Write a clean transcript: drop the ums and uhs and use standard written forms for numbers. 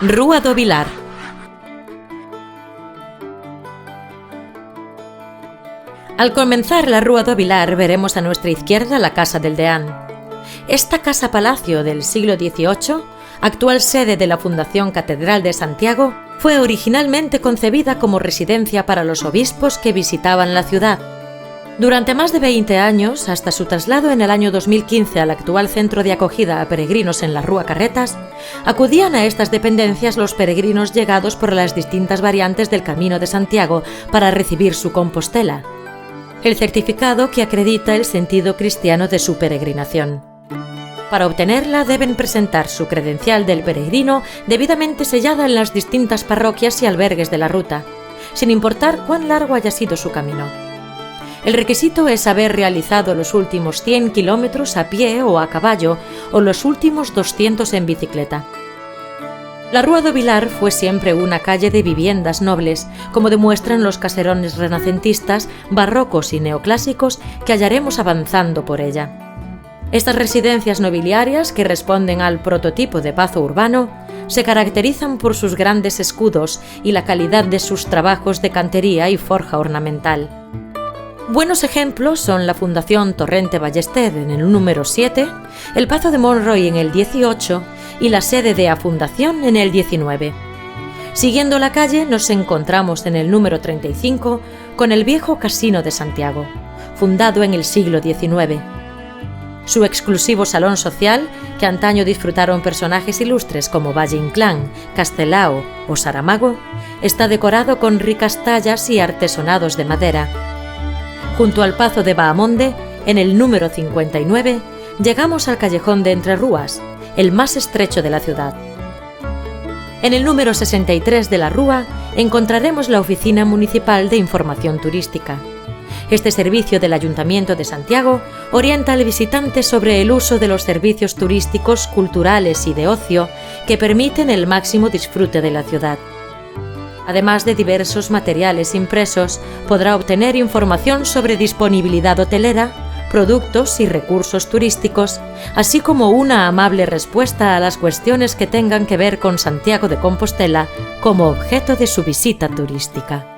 Rúa do Vilar. Al comenzar la Rúa do Vilar veremos a nuestra izquierda la Casa del Deán. Esta casa-palacio del siglo XVIII, actual sede de la Fundación Catedral de Santiago, fue originalmente concebida como residencia para los obispos que visitaban la ciudad. Durante más de 20 años, hasta su traslado en el año 2015 al actual centro de acogida a peregrinos en la Rúa Carretas, acudían a estas dependencias los peregrinos llegados por las distintas variantes del Camino de Santiago para recibir su Compostela, el certificado que acredita el sentido cristiano de su peregrinación. Para obtenerla deben presentar su credencial del peregrino debidamente sellada en las distintas parroquias y albergues de la ruta, sin importar cuán largo haya sido su camino. El requisito es haber realizado los últimos 100 kilómetros a pie o a caballo o los últimos 200 en bicicleta. La Rúa do Vilar fue siempre una calle de viviendas nobles, como demuestran los caserones renacentistas, barrocos y neoclásicos que hallaremos avanzando por ella. Estas residencias nobiliarias, que responden al prototipo de pazo urbano, se caracterizan por sus grandes escudos y la calidad de sus trabajos de cantería y forja ornamental. Buenos ejemplos son la Fundación Torrente Ballester en el número 7, el Pazo de Monroy en el 18 y la sede de A Fundación en el 19. Siguiendo la calle nos encontramos en el número 35 con el viejo Casino de Santiago, fundado en el siglo XIX. Su exclusivo salón social, que antaño disfrutaron personajes ilustres como Valle Inclán, Castelao o Saramago, está decorado con ricas tallas y artesonados de madera. Junto al Pazo de Bahamonde, en el número 59, llegamos al Callejón de Entre Rúas, el más estrecho de la ciudad. En el número 63 de la Rúa encontraremos la Oficina Municipal de Información Turística. Este servicio del Ayuntamiento de Santiago orienta al visitante sobre el uso de los servicios turísticos, culturales y de ocio que permiten el máximo disfrute de la ciudad. Además de diversos materiales impresos, podrá obtener información sobre disponibilidad hotelera, productos y recursos turísticos, así como una amable respuesta a las cuestiones que tengan que ver con Santiago de Compostela como objeto de su visita turística.